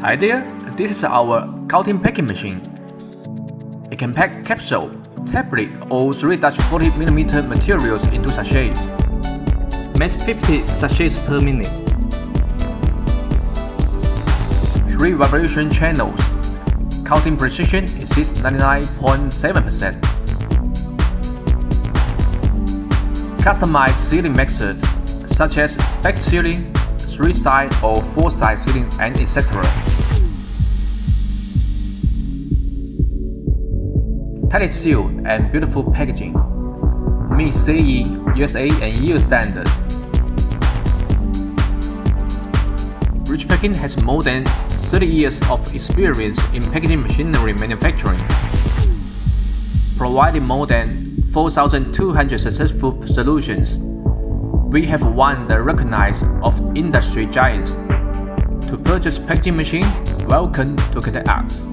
Hi there, this is our counting packing machine. It can pack capsule, tablet or 3-40mm materials into sachet. Makes 50 sachets per minute. 3 vibration channels. Counting precision exceeds 99.7%. Customized sealing methods such as back sealing, 3-side or 4-side sealing, and etc. Tightly sealed and beautiful packaging. Meets CE, USA and EU standards. Rich Packing has more than 30 years of experience in packaging machinery manufacturing, providing more than 4,200 successful solutions. We have won the recognition of industry giants. To purchase packaging machine, welcome to contact us.